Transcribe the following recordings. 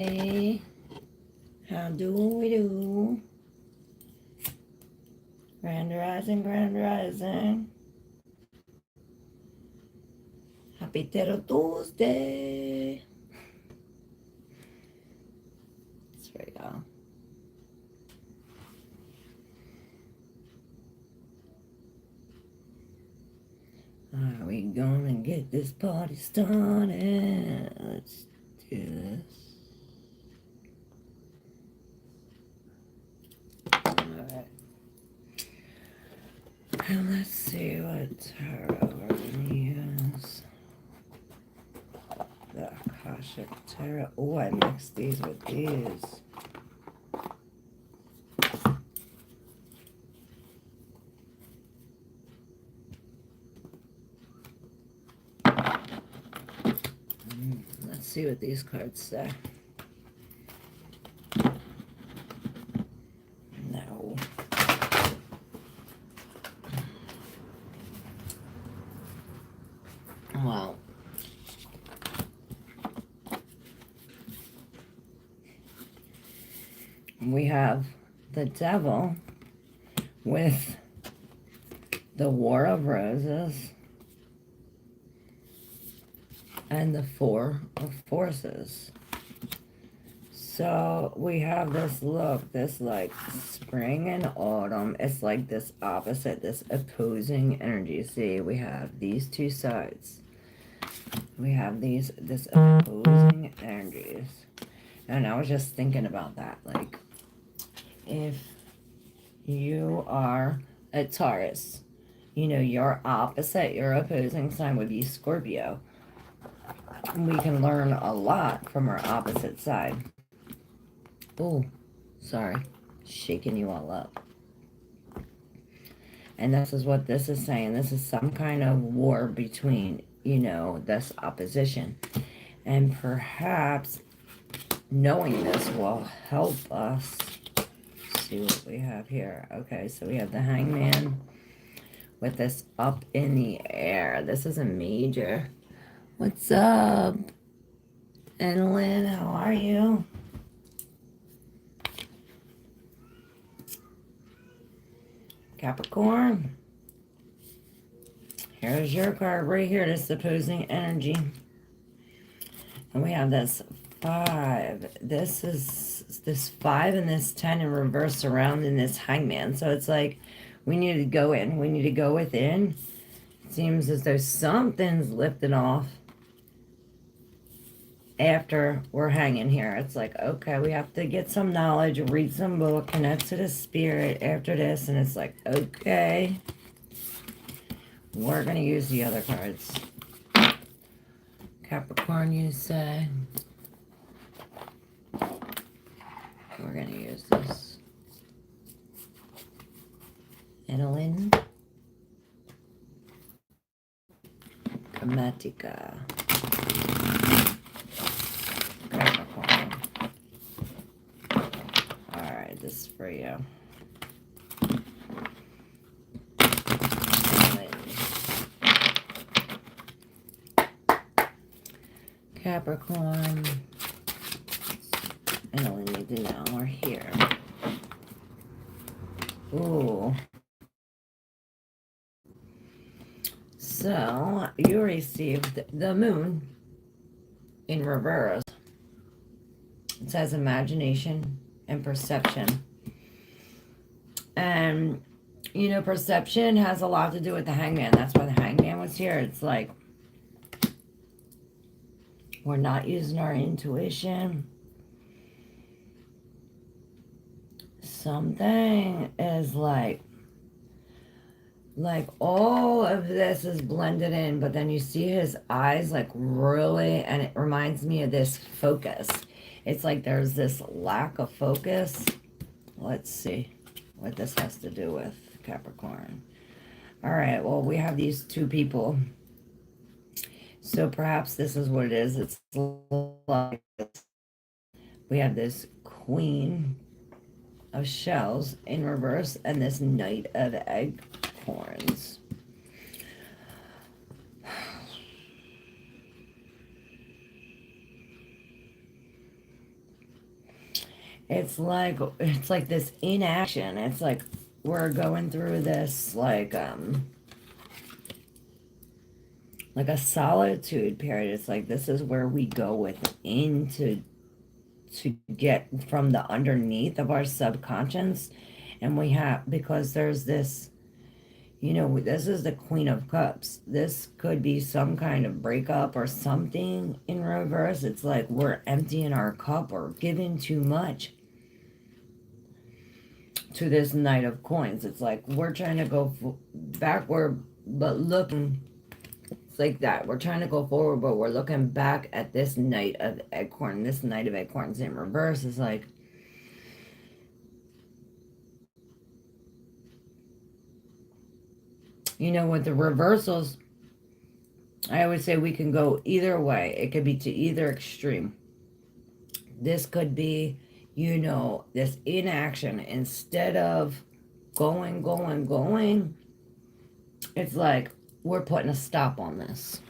Hey, how do we do? Grand rising, grand rising. Happy Tero Tuesday. There we go. Are we gonna get this party started? Let's do this. Alright. And let's see what tarot we're gonna use. The Akashic Tarot. Oh, I mixed these with these. Let's see what these cards say. No. Well, we have the Devil with the War of Roses and the Four of Forces. So we have this look, this like spring and autumn. It's like this opposite, this opposing energy. See, we have these two sides. We have this opposing energies. And I was just thinking about that. Like, if you are a Taurus, you know, your opposite, your opposing sign would be Scorpio. We can learn a lot from our opposite side. Oh, sorry. Shaking you all up. And this is what this is saying. This is some kind of war between, you know, this opposition. And perhaps knowing this will help us. See what we have here. Okay, so we have the Hangman with this up in the air. This is a major. What's up? And Lynn, how are you? Capricorn. Here's your card right here, this opposing energy. And we have this 5. This is this 5 and this 10 in reverse surrounding this Hangman. So it's like we need to go in. We need to go within. It seems as though something's lifted off after we're hanging here. It's like, okay, we have to get some knowledge, read some book, connect to the spirit after this. And it's like, okay, we're going to use the other cards. Capricorn, you say. We're going to use this. Edelin. Chromatica. Capricorn. Alright, this is for you. Capricorn. And all we need to know we're here. Ooh. So, you received the moon in reverse. It says imagination and perception. And, you know, perception has a lot to do with the Hangman. That's why the Hangman was here. It's like, we're not using our intuition. Something is like all of this is blended in, but then you see his eyes like really, and it reminds me of this focus. It's like there's this lack of focus. Let's see what this has to do with Capricorn. All right, well, we have these two people. So perhaps this is what it is. It's like we have this Queen of Shells in reverse and this Knight of Acorns. it's like this inaction. It's like we're going through this like a solitude period. It's like this is where we go within to get from the underneath of our subconscious. And we have, because there's this, this is the Queen of Cups. This could be some kind of breakup or something in reverse. It's like we're emptying our cup or giving too much to this Knight of Coins. It's like we're trying to go backward, but looking. It's like that. We're trying to go forward, but we're looking back at this Knight of Acorn. This Knight of Acorns in reverse is like, with the reversals, I always say we can go either way. It could be to either extreme. This could be, this inaction. Instead of going, it's like we're putting a stop on this.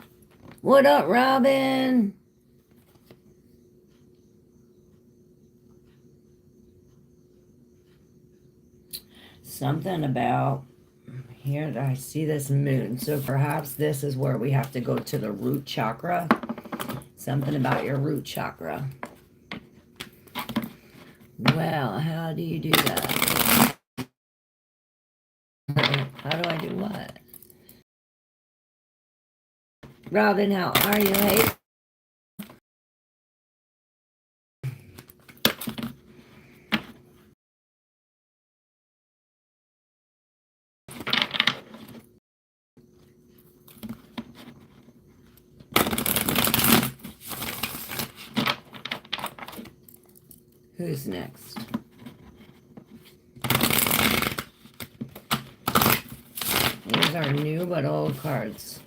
What up, Robin? Something about here, I see this moon. So perhaps this is where we have to go to the root chakra. Something about your root chakra. Well, how do you do that? How do I do what? Robin, how are you? Hey. Who's next? These are new but old cards.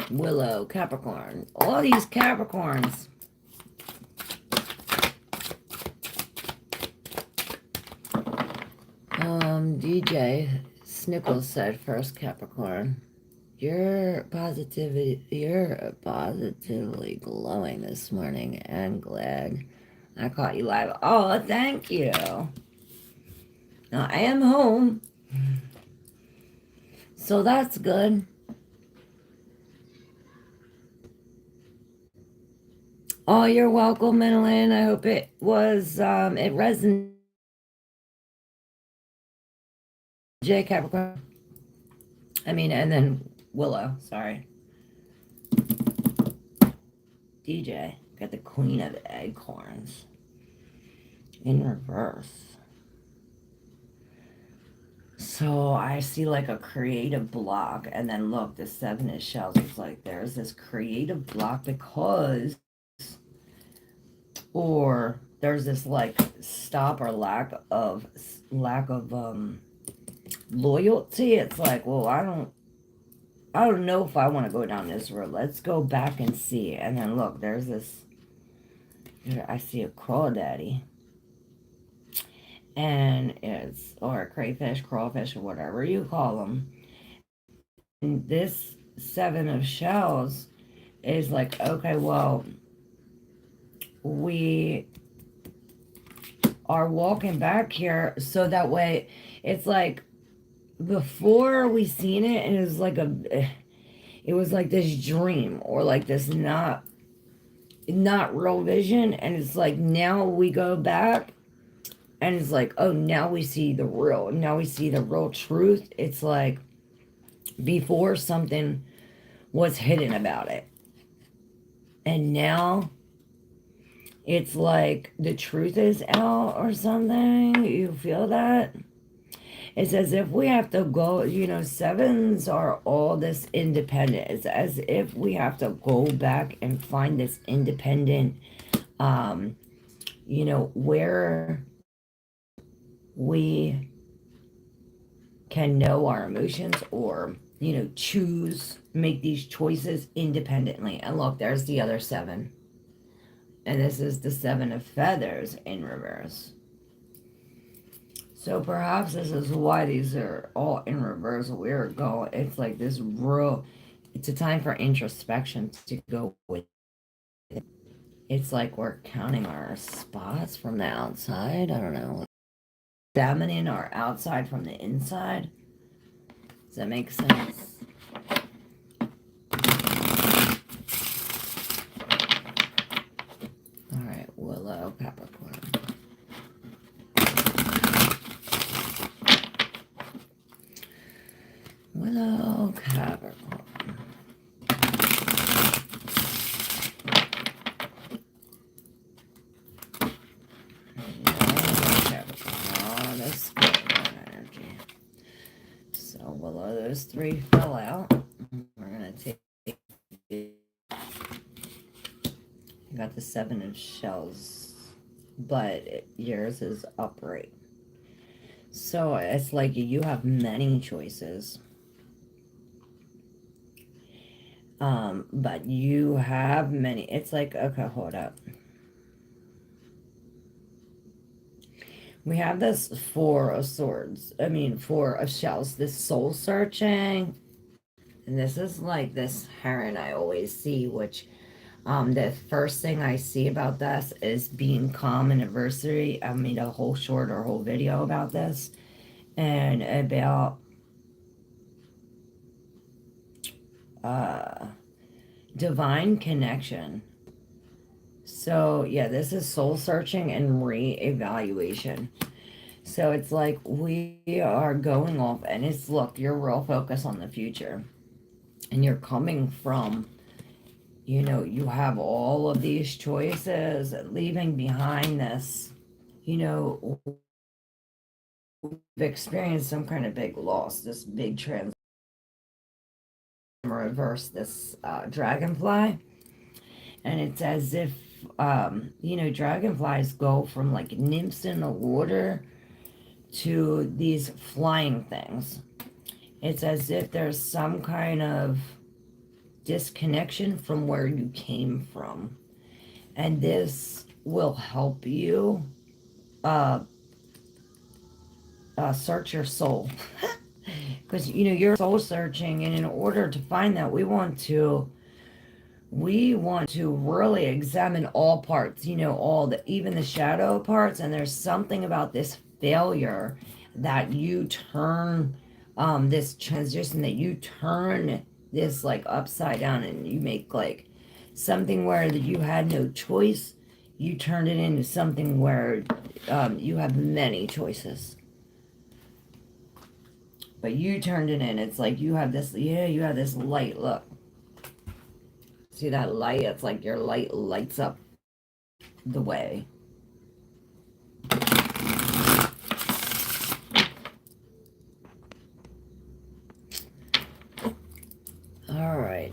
Willow, Capricorn. All these Capricorns. DJ Snickles said first Capricorn. You're positively glowing this morning, and glad I caught you live. Oh, thank you. Now I am home, so that's good. Oh, you're welcome, Madeline. I hope it was it resonated. J Capricorn. And then Willow. Sorry. DJ. Got the Queen of Acorns in reverse. So I see like a creative block, and then look, the Seven of Shells. It's like there's this creative block because, or there's this like stop or lack of loyalty. It's like, well, I don't know if I want to go down this road. Let's go back and see. And then look, there's this. I see a crawdaddy. And or a crayfish, crawfish, or whatever you call them. And this Seven of Shells is like, okay, well, we are walking back here so that way it's like before we seen it, and it was like this dream or like this not real vision, and it's like now we go back and it's like, oh, now we see the real truth. It's like before something was hidden about it, and now it's like the truth is out or something. You feel that? It's as if we have to go, sevens are all this independent. It's as if we have to go back and find this independent, where we can know our emotions or, make these choices independently. And look, there's the other seven. And this is the Seven of Feathers in reverse. So perhaps this is why these are all in reverse. We're going, it's like this it's a time for introspection to go with it. It's like we're counting our spots from the outside. I don't know. Examining our outside from the inside. Does that make sense? All right, Willow, Capricorn. Willow, Capricorn. Willow, those three fell out. We're gonna take. You got the 7 of shells, but yours is upright. So it's like you have many choices. But you have many. It's like, okay, hold up. We have this 4 of swords. 4 of shells. This soul searching. And this is like this heron I always see, which the first thing I see about this is being calm in adversity. I made a whole short or whole video about this. And about divine connection. So yeah, this is soul searching and re-evaluation. So it's like we are going off, and it's, look, you're real focused on the future, and you're coming from, you have all of these choices, leaving behind this, you've experienced some kind of big loss, this big reverse, this dragonfly. And it's as if dragonflies go from like nymphs in the water to these flying things. It's as if there's some kind of disconnection from where you came from, and this will help you search your soul. Because you're soul searching, and in order to find that, we want to really examine all parts, even the shadow parts. And there's something about this failure that you turn this transition, that you turn this like upside down, and you make like something where that you had no choice, you turned it into something where you have many choices. But you turned it in. It's like you have this light. Look. See that light? It's like your light lights up the way. All right.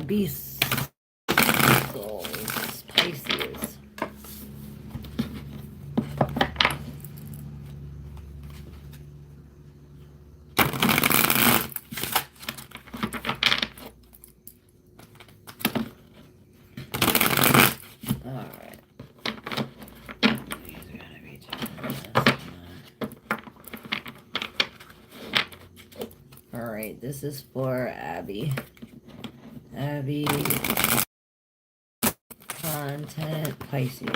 Beasts. Souls. Pisces. Alright, this is for Abby. Abby. Content Pisces.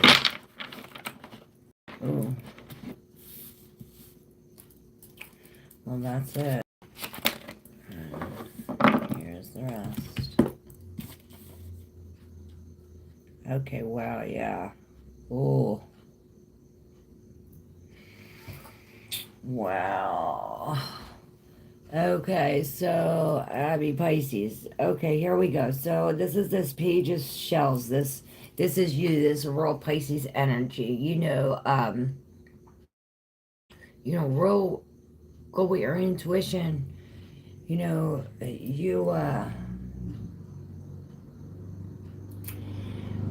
Ooh. Well, that's it. Here's the rest. Okay, wow, yeah. Ooh. Wow. Okay, so Abby Pisces. Okay, here we go. So this is this page of shells. This is you, this real Pisces energy. Real go with your intuition.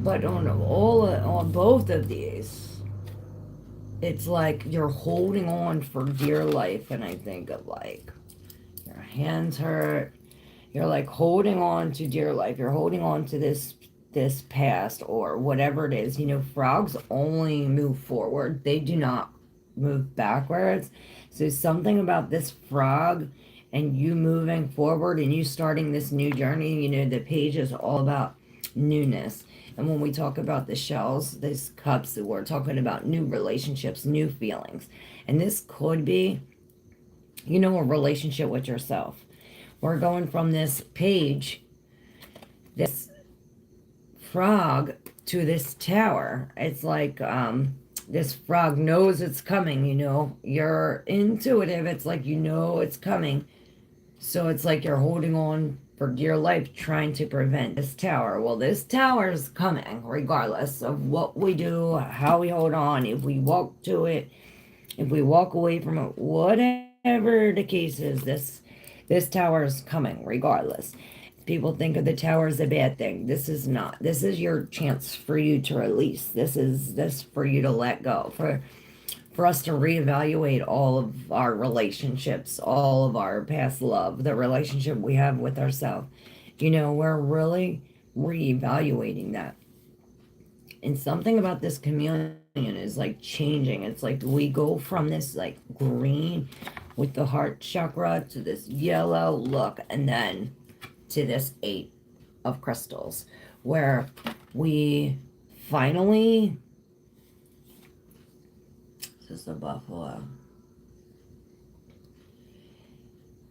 But on both of these, it's like you're holding on for dear life, and I think of like your hands hurt. You're like holding on to dear life. You're holding on to this past or whatever it is. Frogs only move forward. They do not move backwards. So something about this frog and you moving forward and you starting this new journey, the page is all about newness. And when we talk about the shells, these cups, we're talking about new relationships, new feelings. And this could be, you know, a relationship with yourself. We're going from this page, this frog, to this tower. It's like this frog knows it's coming, you know. You're intuitive. It's like you know it's coming. So it's like you're holding on for dear life, trying to prevent this tower. Well, this tower is coming regardless of what we do, how we hold on, if we walk to it, if we walk away from it, whatever the case is, this tower is coming regardless. People think of the tower as a bad thing. This is not. This is your chance for you to release. This for you to let go. For us to reevaluate all of our relationships, all of our past love, the relationship we have with ourselves. You know, we're really reevaluating that. And something about this chameleon is like changing. It's like we go from this like green with the heart chakra to this yellow look, and then to this 8 of crystals, where we finally, this is a buffalo.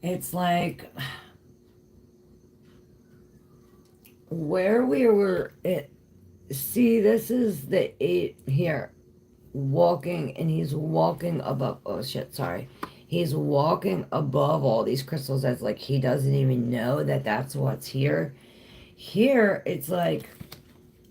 It's like where we were, see, this is the 8 here, walking, and he's walking above, oh shit, sorry. He's walking above all these crystals as like he doesn't even know that that's what's here. Here, it's like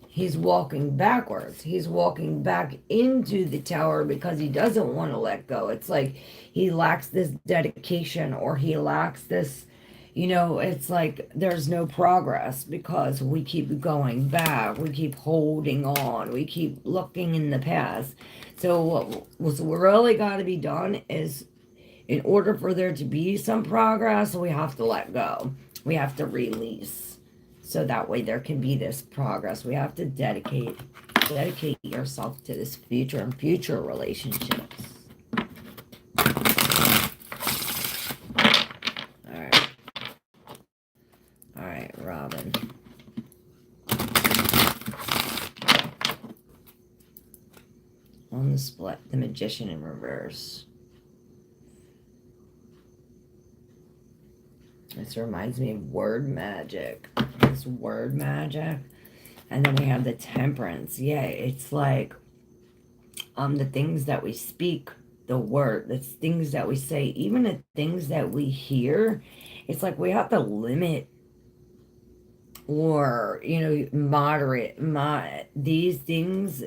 he's walking backwards. He's walking back into the tower because he doesn't want to let go. It's like he lacks this dedication, or he lacks this, you know, it's like there's no progress because we keep going back. We keep holding on. We keep looking in the past. So what's really got to be done is, in order for there to be some progress, we have to let go. We have to release. So that way there can be this progress. We have to dedicate yourself to this future and future relationships. Alright. Alright, Robin. On the split, the Magician in reverse. This reminds me of word magic. This word magic. And then we have the Temperance. Yeah, it's like the things that we speak, the word, the things that we say, even the things that we hear. It's like we have to limit, or, you know, moderate these things.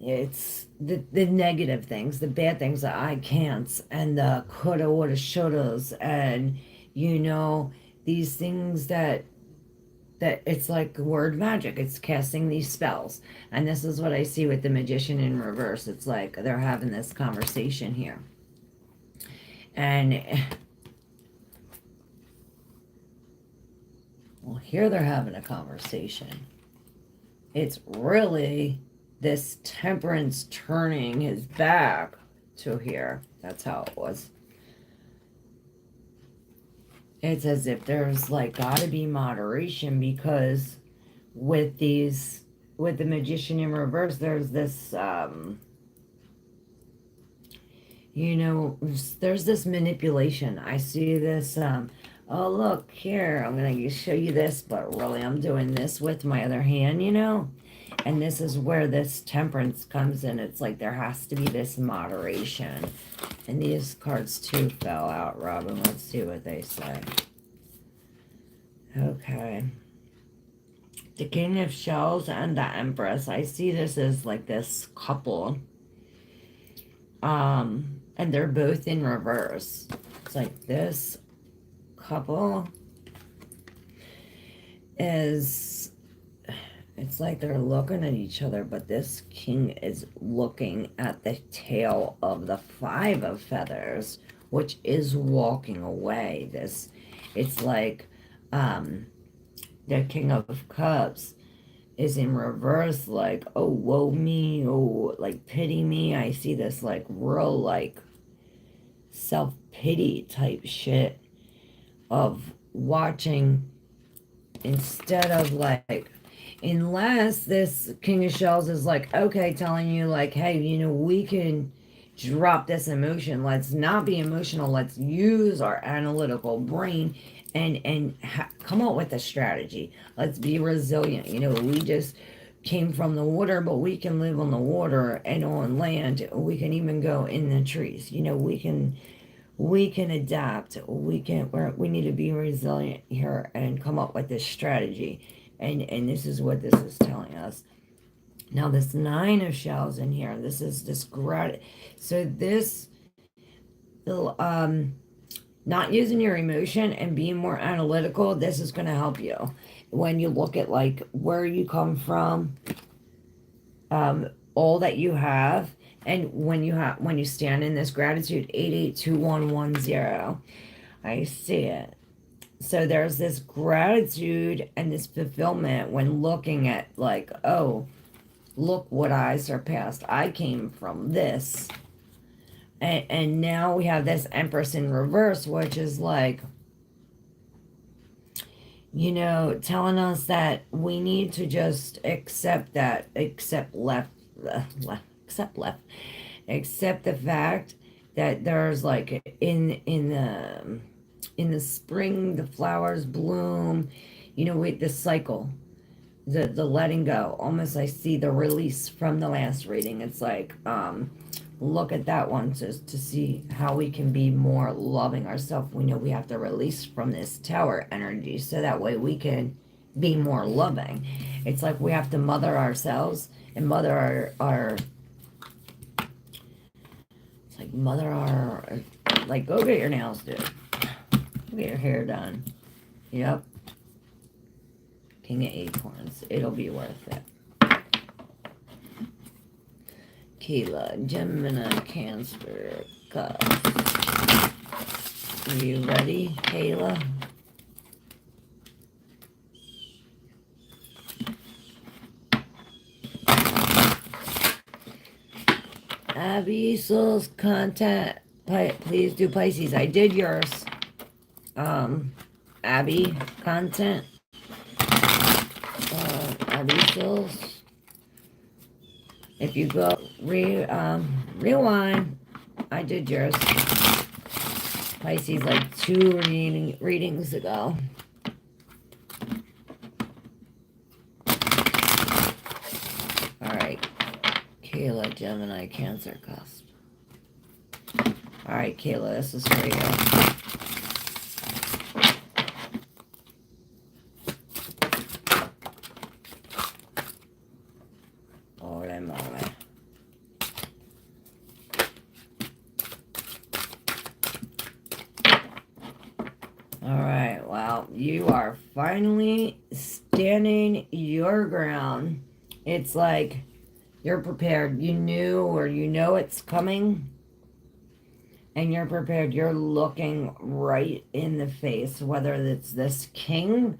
It's the negative things, the bad things, the I can'ts, and the coulda, woulda, shouldas, and, you know, these things that it's like word magic. It's casting these spells. And this is what I see with the Magician in reverse. It's like they're having this conversation here. And, well, here they're having a conversation. It's really this Temperance turning his back to here. That's how it was. It's as if there's like gotta be moderation, because with the Magician in reverse, there's this you know, there's this manipulation. I see this oh look here, I'm gonna show you this, but really I'm doing this with my other hand, you know. And this is where this Temperance comes in. It's like there has to be this moderation. And these cards too fell out, Robin. Let's see what they say. Okay. The King of Shells and the Empress. I see this as like this couple. And they're both in reverse. It's like this couple is, it's like they're looking at each other, but this king is looking at the tail of the 5 of feathers, which is walking away. It's like the King of Cups is in reverse, like, oh, woe me, oh, like, pity me. I see this, like, real, like, self-pity type shit of watching, instead of, like, Unless this King of Shells is like, okay, telling you like, hey, you know, we can drop this emotion. Let's not be emotional. Let's use our analytical brain and come up with a strategy. Let's be resilient. You know, we just came from the water, but we can live on the water and on land. We can even go in the trees. You know, we can adapt. We need to be resilient here and come up with this strategy. And this is what this is telling us. Now this 9 of shells in here, this is this so this not using your emotion and being more analytical, this is going to help you when you look at like where you come from, all that you have, and when you stand in this gratitude. 882110, I see it. So there's this gratitude and this fulfillment when looking at like, oh, look what I surpassed. I came from this. And now we have this Empress in reverse, which is like, you know, telling us that we need to just accept accept the fact that there's like in the spring the flowers bloom, you know, with the cycle, the letting go. Almost I see the release from the last reading. It's like, look at that one just to see how we can be more loving ourselves. We know we have to release from this tower energy so that way we can be more loving. It's like we have to mother ourselves and mother our it's like mother our, like, go get your nails done, go get your hair done. Yep. King of Acorns, it'll be worth it. Kayla, Gemini, Cancer, Are you ready, Kayla? Abby, Souls, contact, please do Pisces. I did yours. Abby, content. Abby, Souls. If you go rewind, I did yours. Pisces like 2 readings ago. Alright. Kayla, Gemini, Cancer, cusp. Alright, Kayla, this is for you. Alright, well, you are finally standing your ground. It's like you're prepared. You knew, or you know it's coming, and you're prepared. You're looking right in the face, whether it's this king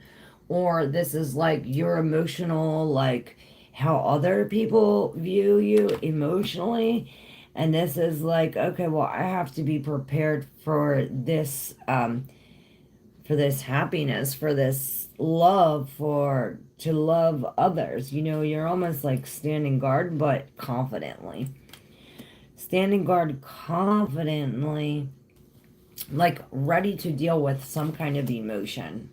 or this is like your emotional, like how other people view you emotionally. And this is like, okay, well, I have to be prepared for this happiness, for this love, to love others. You know, you're almost like standing guard, but confidently. Standing guard confidently, like ready to deal with some kind of emotion.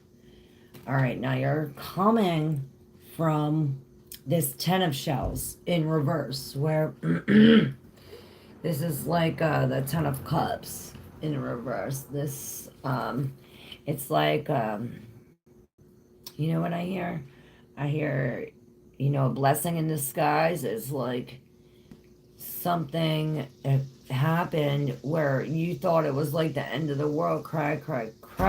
All right, now you're coming from this 10 of shells in reverse, where this is like the 10 of cups in reverse. This, it's like, you know what I hear? I hear, you know, a blessing in disguise is like something happened where you thought it was like the end of the world. Cry,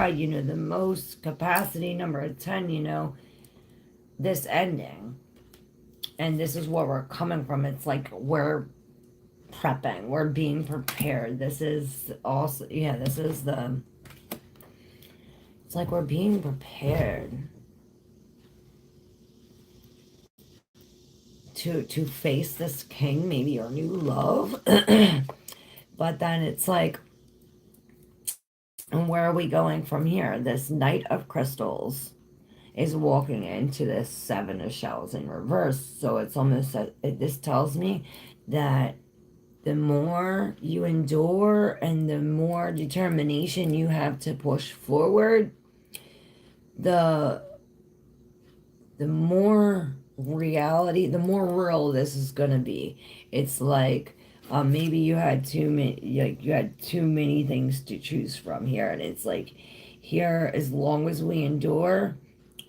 you know, the most capacity number 10, you know, this ending. And this is where we're coming from. It's like we're prepping, we're being prepared. This is also, yeah, this is the, it's like we're being prepared to face this king, maybe your new love. But then it's like, and where are we going from here? This Knight of Crystals is walking into this Seven of Shells in reverse. So it's almost, this tells me that the more you endure and the more determination you have to push forward, the more reality, the more real this is going to be. It's like maybe you had too many things to choose from here, and it's like here, as long as we endure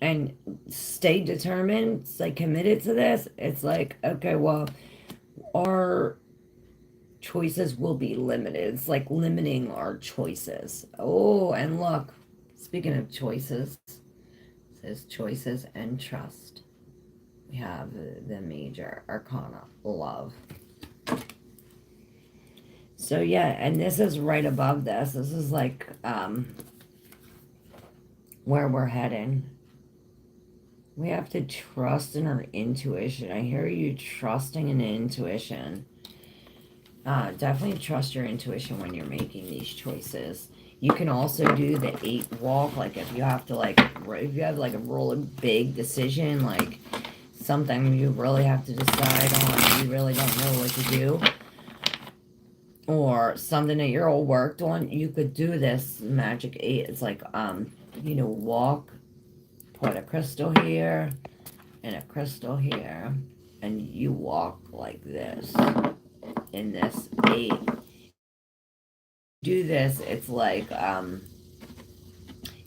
and stay determined, stay committed to this, it's like, okay, well, our choices will be limited. It's like limiting our choices. Oh, and look, speaking of choices, it says choices and trust. We have the major arcana, love. So yeah, and this is right above this. This is like where we're heading. We have to trust in our intuition. I hear you trusting in intuition. Definitely trust your intuition when you're making these choices. You can also do the 8 walk, like if you have to if you have like a really big decision, like something you really have to decide on, you really don't know what to do, or something that you're all worked on, you could do this magic 8. It's like, walk, put a crystal here, and a crystal here, and you walk like this, in this 8. Do this, it's like,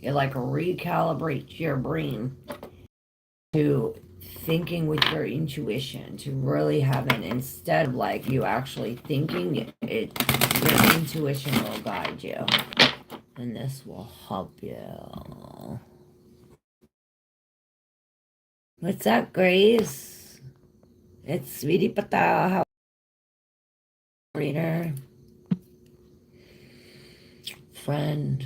it like recalibrates your brain to thinking with your intuition, to really having, instead of like you actually thinking your intuition will guide you, and this will help you. What's up, Grace? It's Sweetie Pata, how reader, friend.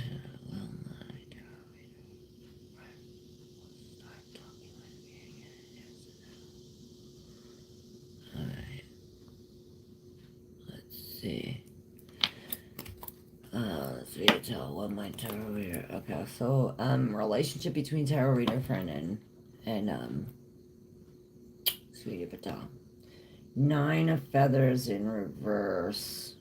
See. Let's read it tell what my tarot reader. Okay, so relationship between tarot reader friend and Sweetie Pata. 9 of feathers in reverse.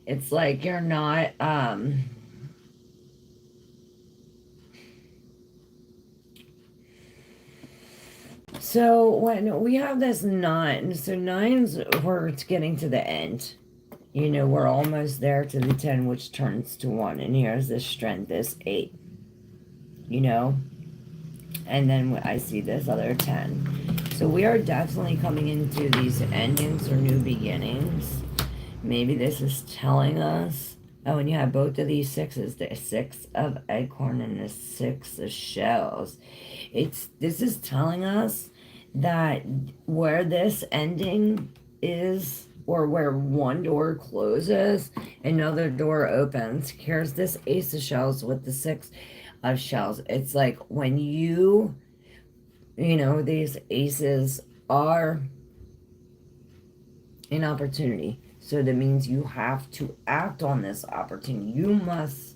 It's like you're not so when we have this 9, so 9s, we're getting to the end. We're almost there to the 10, which turns to 1. And here's this strength, this 8. And then I see this other 10. So we are definitely coming into these endings or new beginnings. Maybe this is telling us, oh, and you have both of these 6s, the 6 of acorn and the 6 of shells. This is telling us that where this ending is, or where one door closes, another door opens. Here's this ace of shells with the 6 of shells. It's like when these aces are an opportunity. So that means you have to act on this opportunity. You must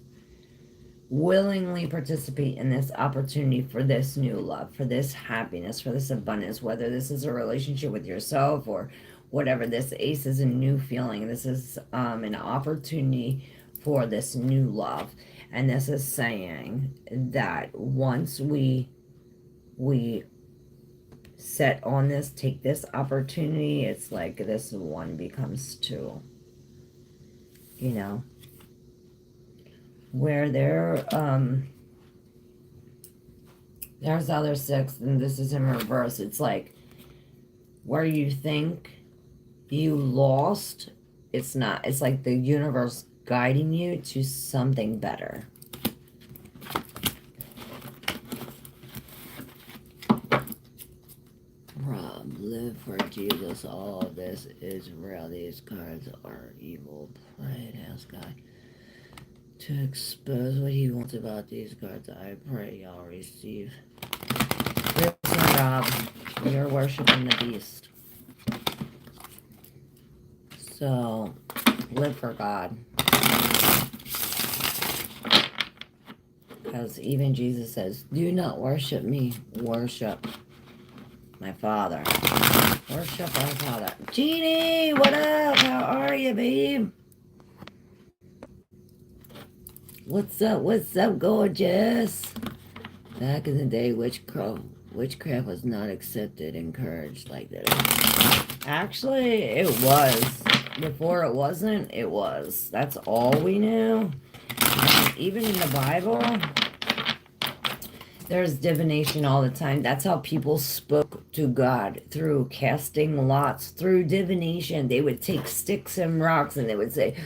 willingly participate in this opportunity for this new love, for this happiness, for this abundance, whether this is a relationship with yourself or whatever. This ace is a new feeling. This is an opportunity for this new love. And this is saying that once we set on this, take this opportunity, it's like this 1 becomes 2. Where there's the other 6, and this is in reverse. It's like where you think you lost, it's not. It's like the universe guiding you to something better. Rob, live for Jesus. All of this is real. These cards are evil. Pray and ask God to expose what he wants about these cards. I pray y'all receive. Listen, Rob, you're worshiping the beast. So, live for God. Because even Jesus says, do not worship me, worship my Father. Worship our Father. Jeannie, what up? How are you, babe? What's up? What's up, gorgeous? Back in the day, witchcraft was not accepted, encouraged like that. Actually, it was. Before it wasn't, it was. That's all we knew. And even in the Bible, there's divination all the time. That's how people spoke to God, through casting lots, through divination. They would take sticks and rocks and they would say,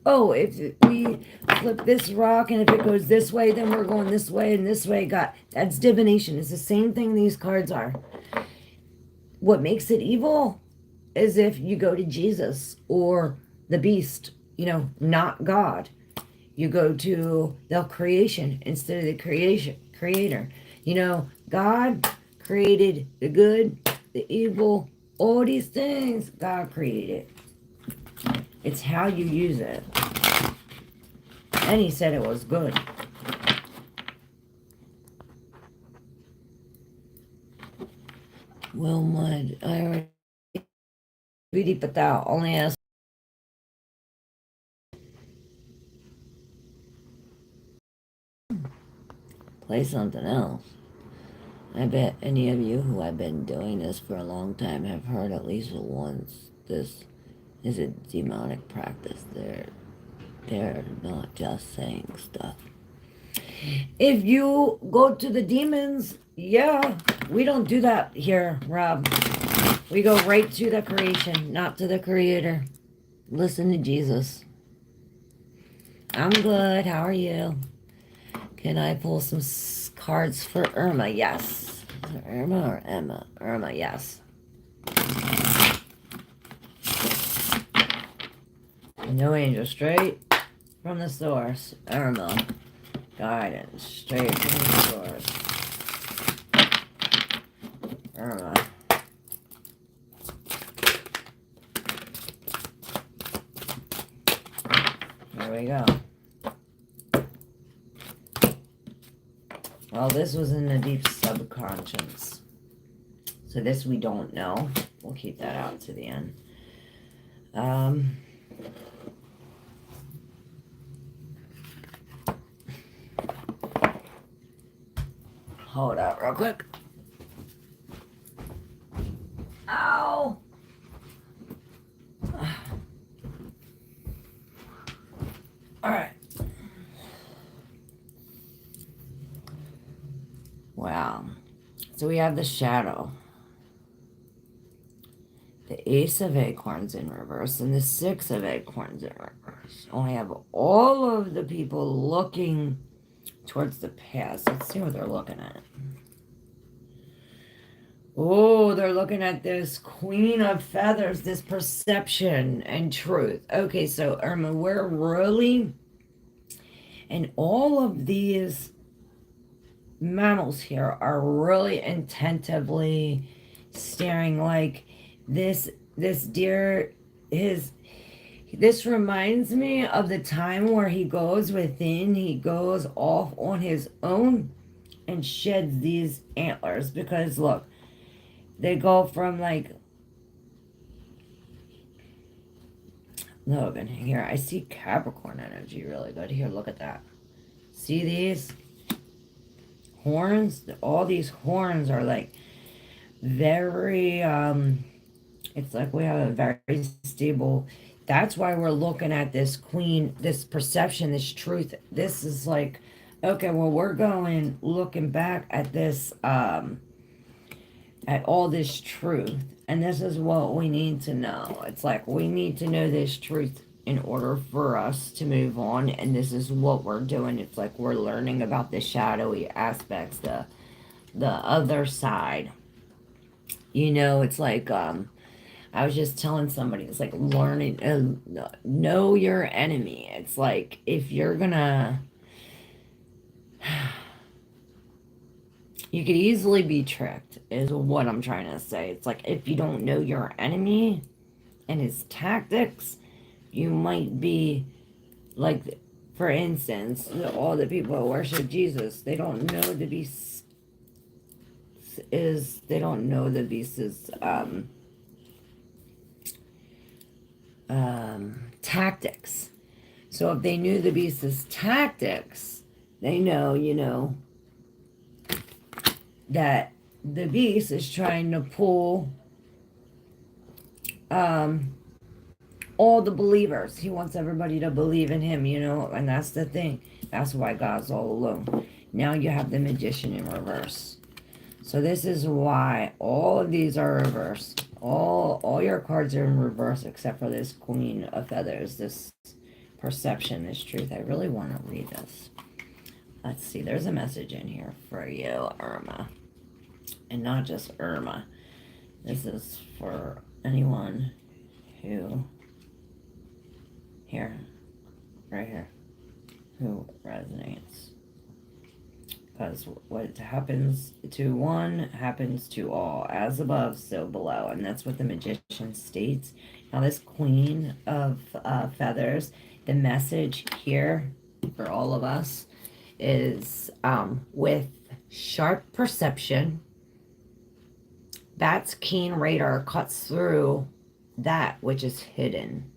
oh, if we flip this rock and if it goes this way, then we're going this way and this way. God, that's divination. It's the same thing these cards are. What makes it evil is if you go to Jesus or the beast, you know, not God. You go to the creation instead of the creator. You know, God created the good, the evil, all these things God created. It's how you use it. And he said it was good. Wilma, I already Beauty Patel only has play something else. I bet any of you who have been doing this for a long time have heard at least once this is a demonic practice. They're not just saying stuff. If you go to the demons, yeah, we don't do that here, Rob. We go right to the creation, not to the creator. Listen to Jesus. I'm good. How are you? Can I pull some cards for Irma? Yes. Is it Irma or Emma? Irma, yes. No angel, straight from the source. Irma. Guidance, straight from the source. Irma. There we go. Well, this was in the deep subconscious. So this we don't know. We'll keep that out to the end. Hold up real quick. Ow! Alright. Wow. So we have the shadow. The Ace of Acorns in reverse and the Six of Acorns in reverse. And we have all of the people looking towards the past. Let's see what they're looking at. Oh, they're looking at this Queen of Feathers, this perception and truth. Okay, so Irma, we're really, and all of these mammals here are really attentively staring like this deer, this reminds me of the time where he goes within, he goes off on his own and sheds these antlers, because look, they go from like, look, and here I see Capricorn energy really good. Here, look at that. See these horns? All these horns are like very, it's like we have a very stable, that's why we're looking at this queen, this perception, this truth. This is like, okay, well, we're going, looking back at this, at all this truth. And this is what we need to know. It's like, we need to know this truth in order for us to move on. And this is what we're doing. It's like we're learning about the shadowy aspects, the other side. You know, it's like, I was just telling somebody, it's like learning, know your enemy. It's like, if you're gonna, you could easily be tricked, is what I'm trying to say. It's like, if you don't know your enemy and his tactics, you might be like, for instance, all the people who worship Jesus, they don't know the beast is, they don't know the beast is, tactics. So if they knew the beast's tactics, they know, that the beast is trying to pull all the believers. He wants everybody to believe in him, and that's the thing. That's why God's all alone. Now you have the magician in reverse. So this is why all of these are reversed. All your cards are in reverse except for this Queen of Feathers, this perception, this truth. I really want to read this. Let's see. There's a message in here for you, Irma. And not just Irma. This is for anyone who, here, right here, who resonates. Because what happens to one happens to all, as above, so below. And that's what the magician states. Now this Queen of Feathers, the message here for all of us is with sharp perception, Bat's keen radar cuts through that which is hidden.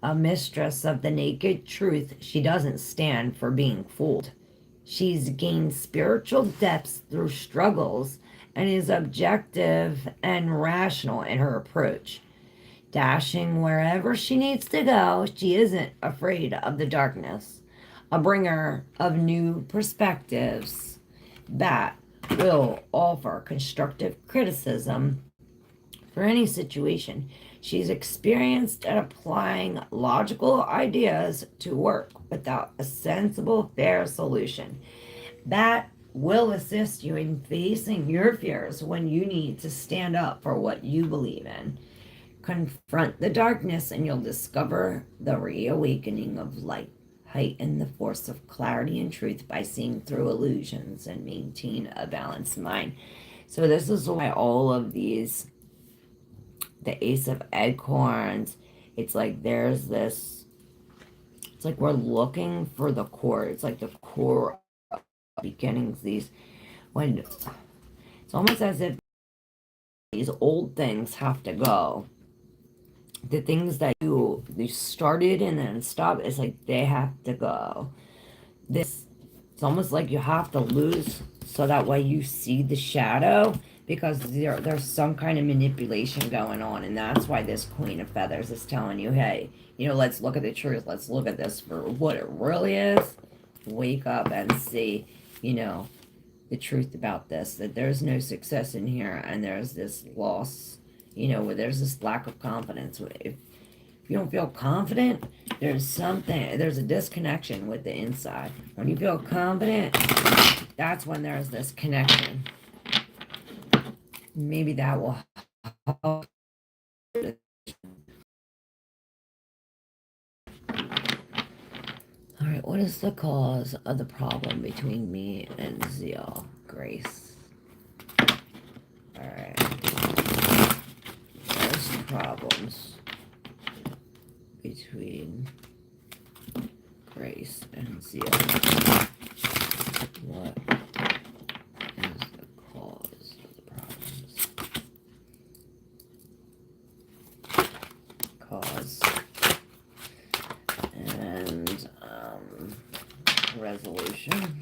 A mistress of the naked truth, she doesn't stand for being fooled. She's gained spiritual depths through struggles and is objective and rational in her approach. Dashing wherever she needs to go, she isn't afraid of the darkness. A bringer of new perspectives that will offer constructive criticism for any situation. She's experienced at applying logical ideas to work without a sensible, fair solution. That will assist you in facing your fears when you need to stand up for what you believe in. Confront the darkness and you'll discover the reawakening of light. Heighten the force of clarity and truth by seeing through illusions and maintain a balanced mind. So this is why all of these, the Ace of Acorns, it's like there's this, it's like we're looking for the core. It's like the core of beginnings. These, when it's almost as if these old things have to go. The things that you started and then stopped, it's like they have to go. It's almost like you have to lose so that way you see the shadow, because there's some kind of manipulation going on. And that's why this Queen of Feathers is telling you, hey, let's look at the truth. Let's look at this for what it really is. Wake up and see, the truth about this, that there's no success in here and there's this loss, where there's this lack of confidence. If you don't feel confident, there's a disconnection with the inside. When you feel confident, that's when there's this connection. Maybe that will help. All right, what is the cause of the problem between me and Zeal? Grace. All right. There's problems between Grace and Zeal. What is the cause of the problems? Cause and resolution.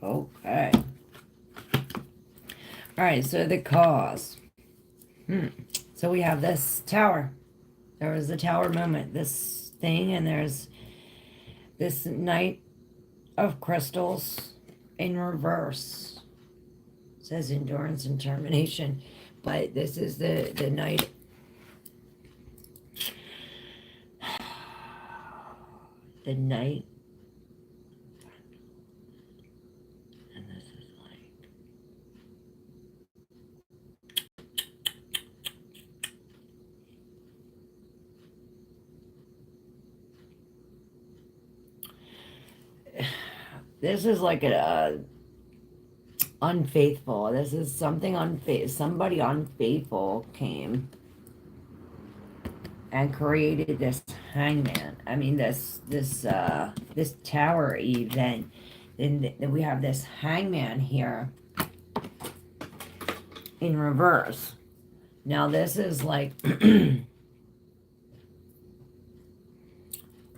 Okay. All right, so the cause. So we have this tower. There was the tower moment, this thing, and there's this Knight of Crystals in reverse. It says endurance and termination, but this is the Knight. The Knight. And this is like, this is like a unfaithful. This is something unfaithful. Somebody unfaithful came and created this hangman. I mean, this tower event. Then we have this hangman here in reverse. Now this is like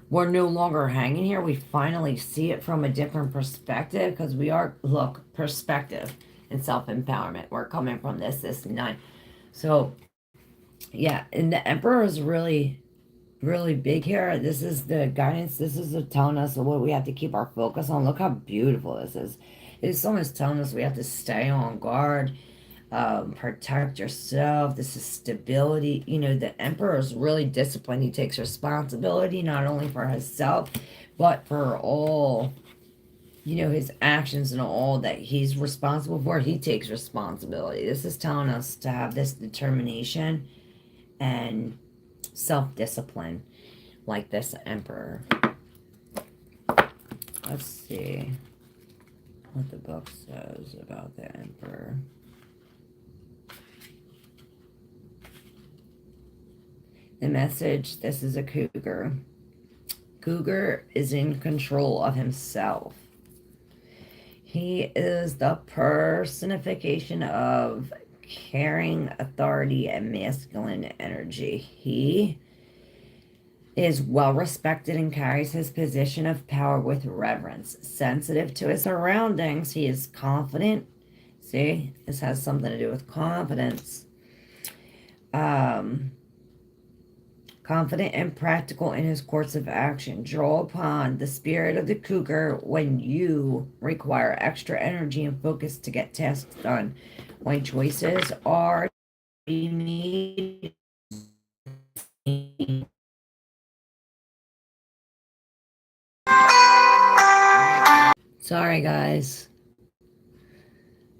we're no longer hanging here. We finally see it from a different perspective because we are, look, perspective and self-empowerment. We're coming from this nine. So yeah, and the Emperor is really, really big here. This is the guidance. This is telling us what we have to keep our focus on. Look how beautiful this is. It's almost telling us we have to stay on guard, protect yourself. This is stability. You know, the Emperor is really disciplined. He takes responsibility not only for himself, but for all, you know, his actions and all that he's responsible for. He takes responsibility. This is telling us to have this determination and self-discipline like this Emperor. Let's see what the book says about the Emperor. The message, this is a cougar. Cougar is in control of himself. He is the personification of caring, authority, and masculine energy. He is well respected and carries his position of power with reverence. Sensitive to his surroundings, he is confident. See, this has something to do with confidence. Confident and practical in his course of action. Draw upon the spirit of the cougar when you require extra energy and focus to get tasks done. When choices are made. Sorry, guys.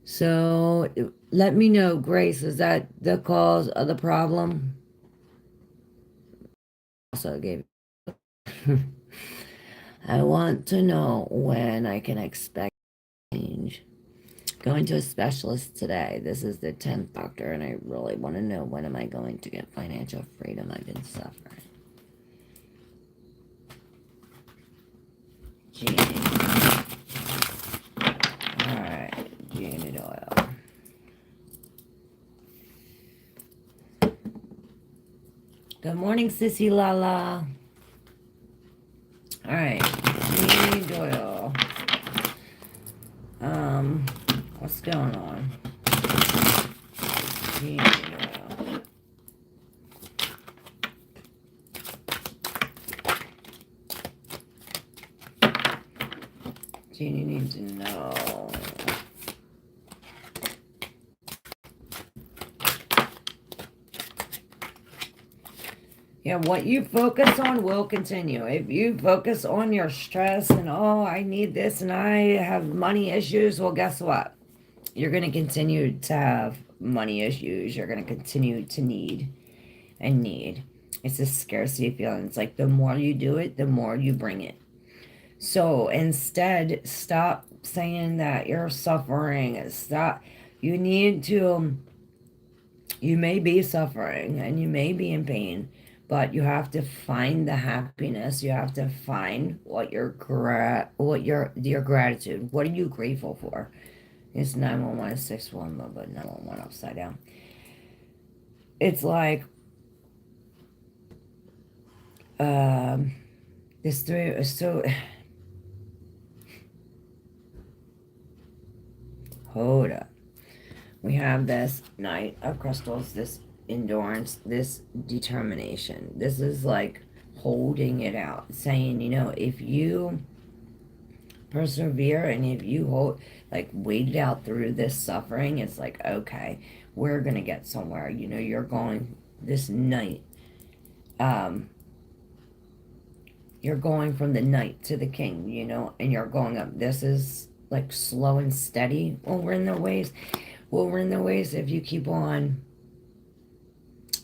So, let me know, Grace, is that the cause of the problem? Also gave I want to know when I can expect change. Going to a specialist today. This is the 10th doctor, and I really want to know when am I going to get financial freedom. I've been suffering. Genie. Alright, Genie oil. Good morning, Sissy Lala. Alright, Genie Doyle. What's going on? Genie Doyle. Genie needs to know. Yeah, what you focus on will continue. If you focus on your stress and, oh, I need this and I have money issues, well, guess what? You're going to continue to have money issues. You're going to continue to need and need. It's a scarcity feeling. It's like the more you do it, the more you bring it. So instead, stop saying that you're suffering. Stop. You need to, you may be suffering and you may be in pain, but you have to find the happiness. You have to find what your gratitude. What are you grateful for? It's 91161, but 911 upside down. It's like this three is so. Hold up. We have this Knight of Crystals, this endurance, this determination. This is like holding it out, saying, you know, if you persevere and if you hold, like, wait it out through this suffering, it's like, okay, we're gonna get somewhere. You know, you're going this night. You're going from the knight to the king, you know, and you're going up. This is like slow and steady. Well, we're in the ways. Well, we're in the ways if you keep on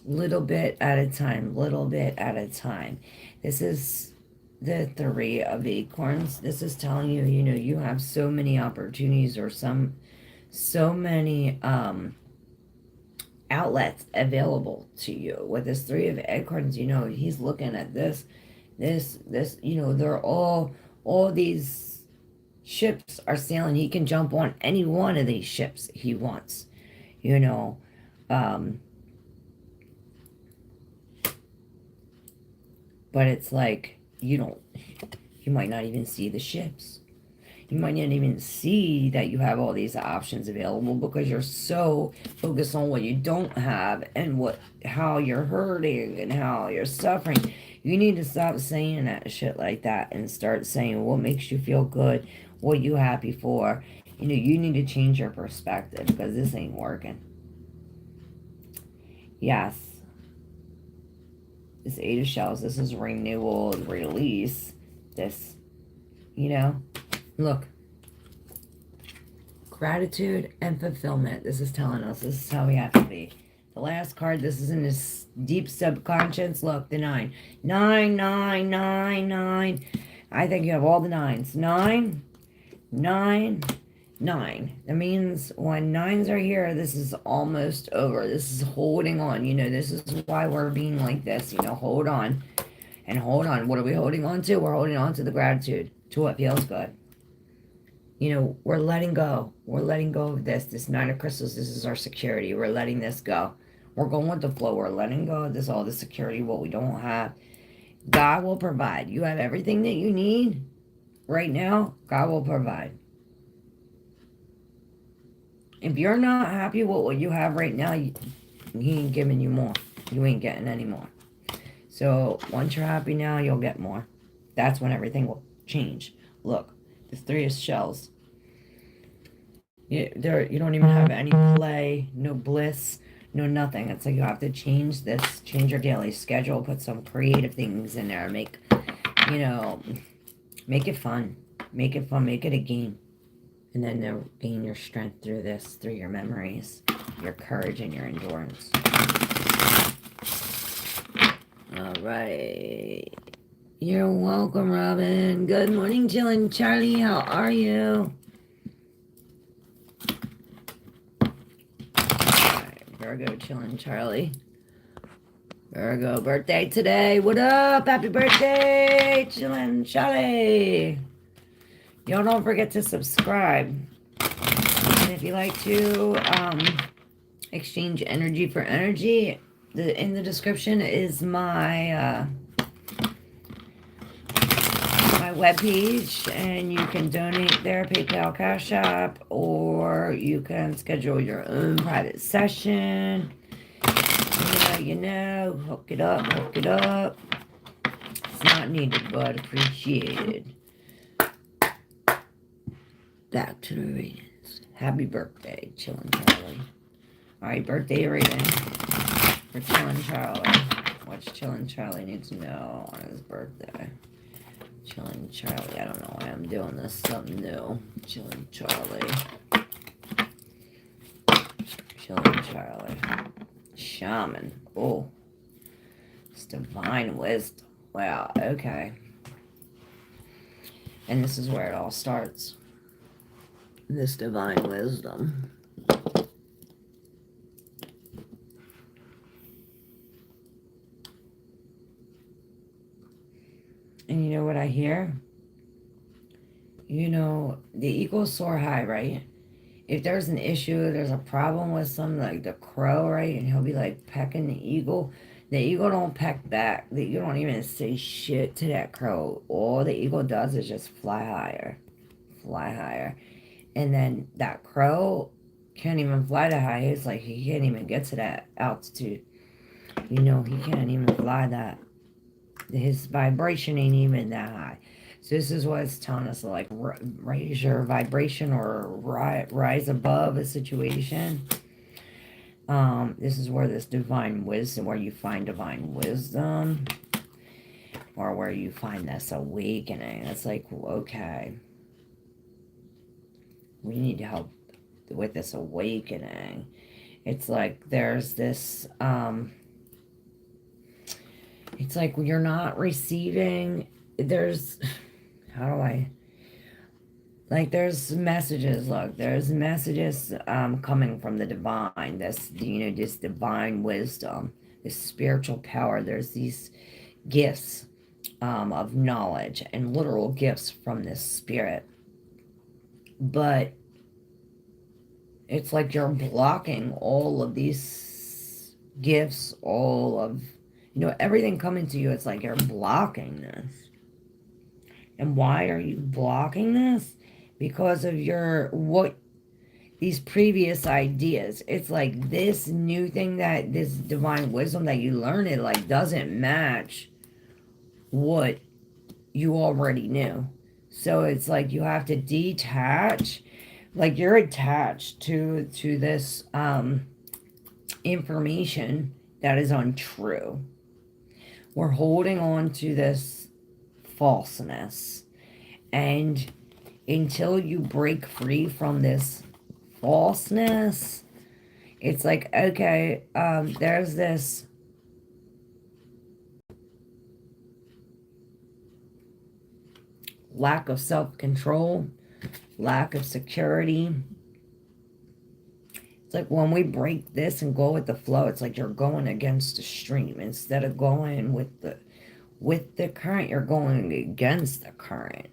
little bit at a time, little bit at a time. This is the 3 of acorns. This is telling you, you know, you have so many opportunities or so many outlets available to you. With this Three of Acorns, you know, he's looking at this, you know, they're all these ships are sailing. He can jump on any one of these ships he wants, you know. But it's like, you might not even see the ships. You might not even see that you have all these options available because you're so focused on what you don't have and how you're hurting and how you're suffering. You need to stop saying that shit like that and start saying what makes you feel good, what you happy for. You know, you need to change your perspective because this ain't working. Yes. This Eight of Shells, this is renewal, release. This, you know, look. Gratitude and fulfillment. This is telling us this is how we have to be. The last card, this is in this deep subconscious. Look, the 9. 9, 9, 9, 9. I think you have all the 9s. 9, 9, 9. That means when 9s are here, this is almost over. This is holding on. You know, this is why we're being like this. You know, hold on. And hold on. What are we holding on to? We're holding on to the gratitude. To what feels good. You know, we're letting go. We're letting go of this 9 of crystals. This is our security. We're letting this go. We're going with the flow. We're letting go of this, all the security, what we don't have. God will provide. You have everything that you need right now. God will provide. If you're not happy with what you have right now, he ain't giving you more. You ain't getting any more. So once you're happy now, you'll get more. That's when everything will change. Look. The 3 of Shells. You don't even have any play, no bliss, no nothing. It's like you have to change this, change your daily schedule, put some creative things in there, make it fun. Make it fun, make it a game. And then they'll gain your strength through this, through your memories, your courage, and your endurance. All right. You're welcome, Robin. Good morning, Jill and Charlie. How are you? Alright, Virgo, chillin', Charlie. Virgo birthday today. What up? Happy birthday, chillin', Charlie. Y'all don't forget to subscribe. And if you like to exchange energy for energy, in the description is my webpage, and you can donate there, PayPal, Cash App, or you can schedule your own private session. You know, hook it up. It's not needed, but appreciated. Back to the readings. Happy birthday, Chillin' Charlie. Alright, birthday reading for Chillin' Charlie. What's Chillin' Charlie need to know on his birthday? Chillin' Charlie. I don't know why I'm doing this. Something new. Chillin' Charlie. Chillin' Charlie. Shaman. Oh. It's divine wisdom. Wow. Okay. And this is where it all starts. This divine wisdom. And you know what I hear? You know, the eagles soar high, right? If there's an issue, there's a problem with something like the crow, right? And he'll be like pecking the eagle. The eagle don't peck back. The eagle don't even say shit to that crow. All the eagle does is just fly higher. Fly higher. And then that crow can't even fly that high. It's like he can't even get to that altitude. You know, he can't even fly that. His vibration ain't even that high. So this is what it's telling us, like, raise your vibration or rise above a situation. This is where this divine wisdom, where you find divine wisdom, or where you find this awakening. It's like, okay, we need help with this awakening. It's like there's this, it's like you're not receiving, there's, how do I, Like there's messages, look, there's messages coming from the divine, this, this divine wisdom, this spiritual power. There's these gifts of knowledge and literal gifts from this spirit. But it's like you're blocking all of these gifts, all of, everything coming to you. It's like you're blocking this. And why are you blocking this? Because of these previous ideas. It's like this new thing, that this divine wisdom that you learn, it like doesn't match what you already knew. So it's like you have to detach, like you're attached to this information that is untrue. We're holding on to this falseness, and until you break free from this falseness, it's like, okay, there's this lack of self-control, lack of security. It's like when we break this and go with the flow, it's like you're going against the stream. Instead of going with the current, you're going against the current.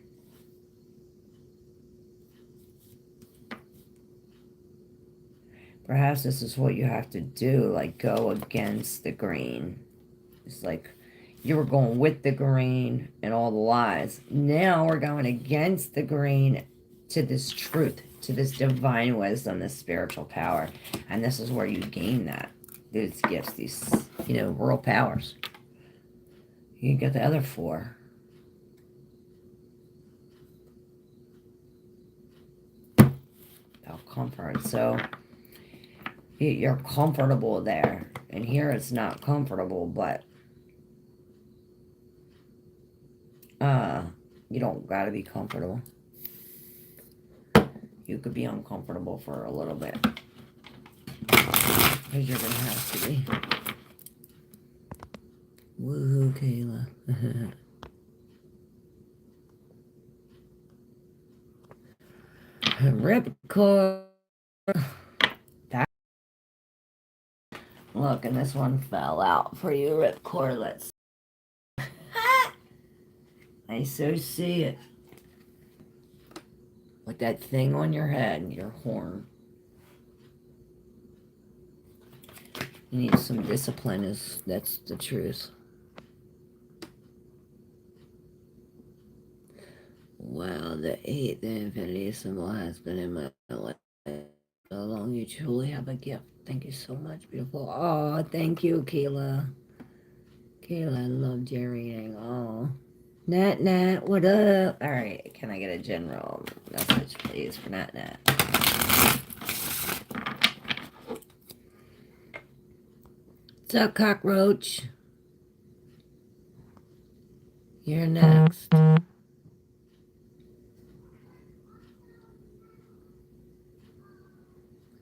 Perhaps this is what you have to do, like go against the green. It's like you were going with the green and all the lies. Now we're going against the green to this truth, to this divine wisdom, this spiritual power. And this is where you gain these gifts, these, world powers. You can get the other four. About comfort. So you're comfortable there. And here it's not comfortable, but you don't gotta be comfortable. You could be uncomfortable for a little bit. Because you're gonna have to be. Woohoo, Kayla. Ripcord. Look, and this one fell out for you, Ripcord. Let's. I so see it. With that thing on your head, your horn. You need some discipline, that's the truth. Wow, the infinity symbol has been in my life so long. You truly have a gift. Thank you so much, beautiful. Oh, thank you, Kayla. Kayla, I love Jerry. Oh. Nat, what up? Alright, can I get a general message, please, for Nat? What's up, cockroach? You're next.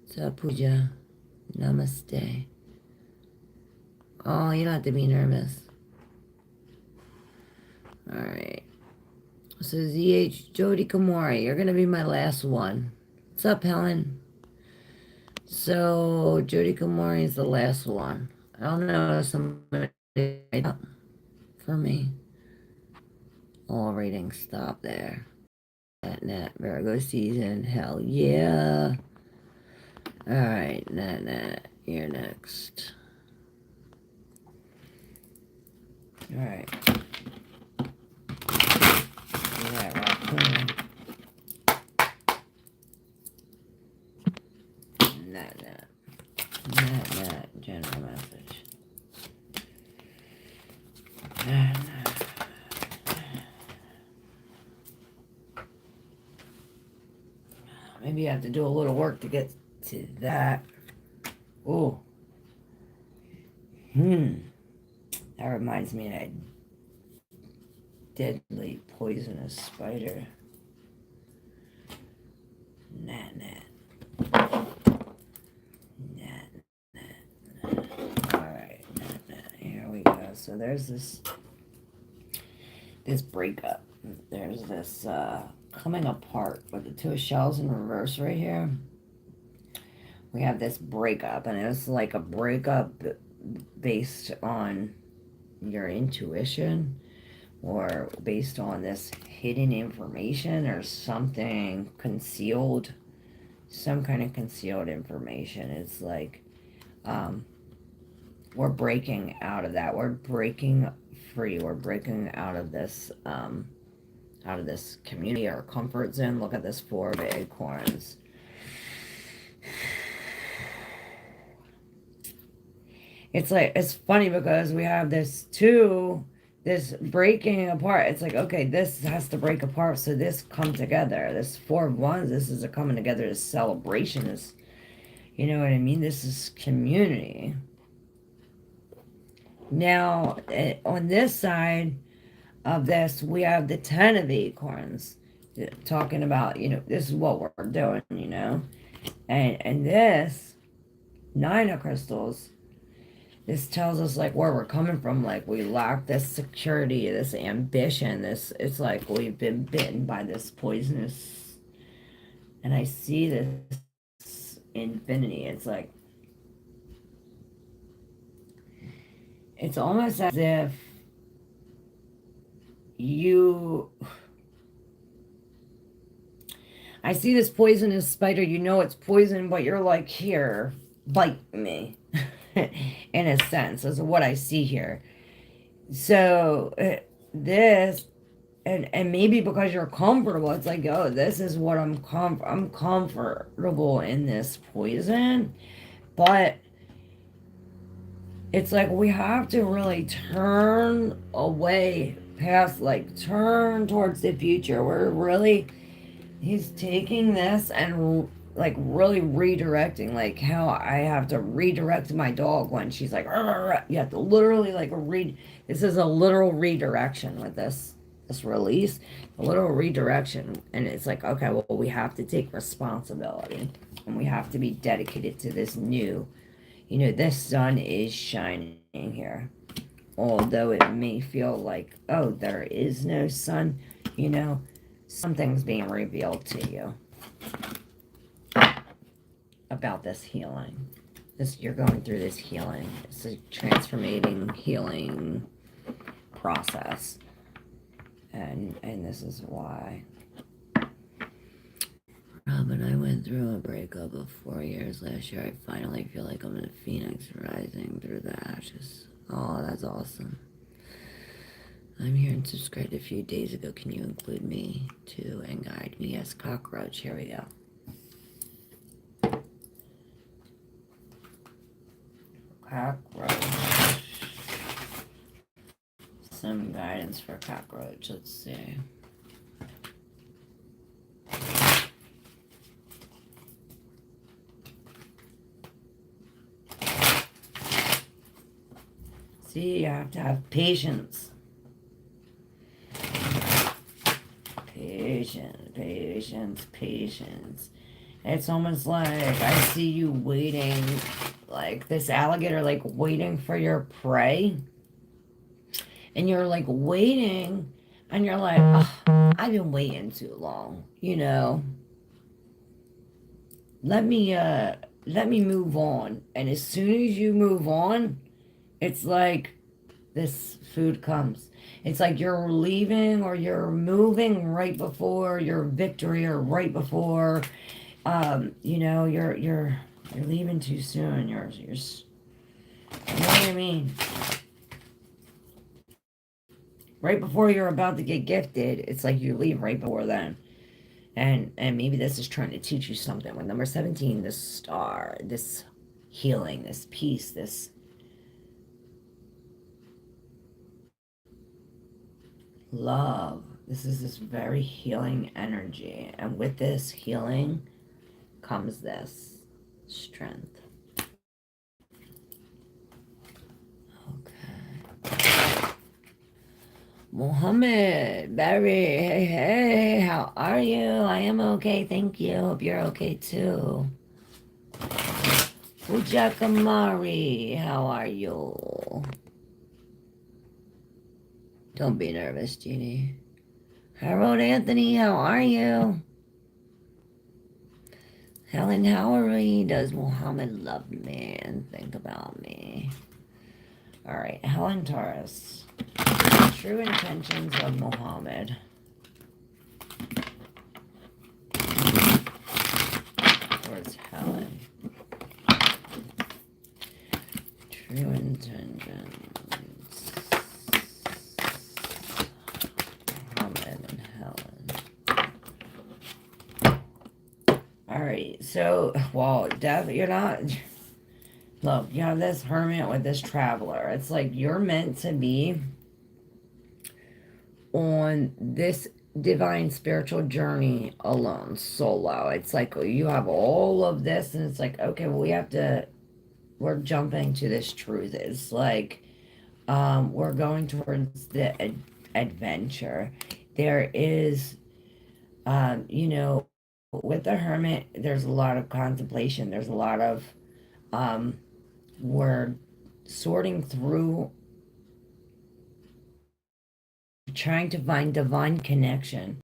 What's up, Pooja? Namaste. Oh, you don't have to be nervous. Alright. So ZH Jody Kamori, you're gonna be my last one. What's up, Helen? So Jody Kamori is the last one. I don't know if somebody for me. All ratings stop there. Nat Virgo season, hell yeah. Alright, Nat, you're next. Alright. That raccoon. Nat, general message. Nat. Maybe I have to do a little work to get to that. Oh. That reminds me of that deadly poisonous spider. Nat. Alright, Nat. Here we go. So there's this breakup. There's this coming apart with the two shells in reverse right here. We have this breakup, and it's like a breakup based on your intuition or based on this hidden information or something concealed, some kind of concealed information. It's like we're breaking out of that. We're breaking free. We're breaking out of this community or comfort zone. Look at this Four of Acorns. It's like, it's funny because we have this breaking apart. It's like, okay, this has to break apart, so this come together. This Four of Wands, this is a coming together, this celebration, this, you know what I mean? This is community. Now, on this side of this, we have the Ten of Acorns, talking about, you know, this is what we're doing, you know? And this Nine of Crystals, this tells us like where we're coming from. Like we lack this security, this ambition, this, it's like we've been bitten by this poisonous, and I see this infinity. It's like, it's almost as if I see this poisonous spider, you know it's poison, but you're like, here, bite me. In a sense, is what I see here. So this, and maybe because you're comfortable, it's like, oh, this is what I'm comfortable in this poison. But it's like we have to really turn away past, like turn towards the future. We're really, he's taking this and like really redirecting, like how I have to redirect my dog when she's like, you have to literally like this is a literal redirection with this release, a little redirection. And it's like, okay, well, we have to take responsibility and we have to be dedicated to this new, you know, this sun is shining here. Although it may feel like, oh, there is no sun, you know, something's being revealed to you about this healing. You're going through this healing. It's a transformating healing process. And this is why. Robin, I went through a breakup of 4 years last year. I finally feel like I'm a phoenix rising through the ashes. Oh, that's awesome. I'm here and subscribed a few days ago. Can you include me too and guide me as cockroach? Here we go. Cockroach. Some guidance for cockroach. Let's see. See, you have to have patience. Patience. It's almost like I see you waiting, like this alligator, like waiting for your prey. And you're like waiting, and you're like, oh, I've been waiting too long, you know. Let me move on. And as soon as you move on, it's like this food comes. It's like you're leaving or you're moving right before your victory, or right before, you know, you're leaving too soon. You're, you know what I mean? Right before you're about to get gifted, it's like you leave right before then. And maybe this is trying to teach you something. With number 17, this star, this healing, this peace, this love. This is this very healing energy. And with this healing comes this strength. Okay. Mohammed, Barry, hey, how are you? I am okay, thank you. Hope you're okay too. Ujakamari, how are you? Don't be nervous, Jeannie. Harold Anthony, how are you? Helen Howery, does Muhammad love me and think about me? Alright, Helen Taurus. True intentions of Muhammad. Towards Helen. True intentions. Muhammad and Helen. Alright, so, well, you're not... Look, you have this hermit with this traveler. It's like you're meant to be on this divine spiritual journey alone, solo. It's like you have all of this, and it's like, okay, well, we're jumping to this truth. It's like, we're going towards the adventure. There is, you know, with the hermit, there's a lot of contemplation. There's a lot of, we're sorting through, trying to find divine connection,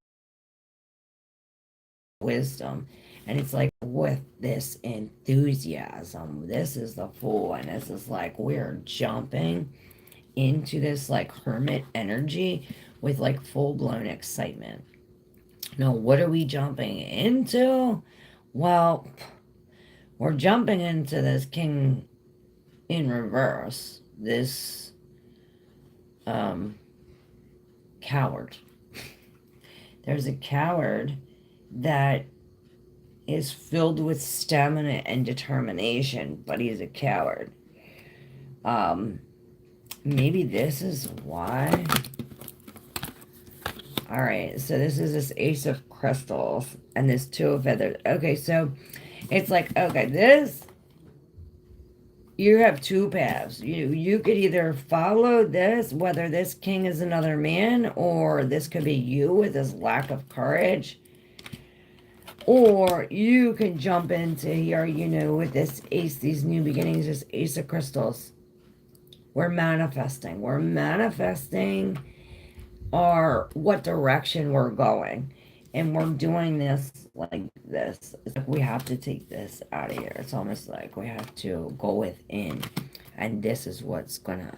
wisdom. And it's like with this enthusiasm, this is the Fool, and this is like we're jumping into this like hermit energy with like full-blown excitement. Now, what are we jumping into? Well, we're jumping into this king in reverse, this coward. There's a coward that is filled with stamina and determination, but he's a coward. Maybe this is why. Alright, so this is this Ace of Crystals and this Two of Feathers. Okay, so it's like, okay, this, you have two paths. You could either follow this, whether this king is another man, or this could be you with this lack of courage. Or you can jump into here, you know, with this ace, these new beginnings, this Ace of Crystals. We're manifesting. We're manifesting what direction we're going. And we're doing this like this. It's like we have to take this out of here. It's almost like we have to go within. And this is what's gonna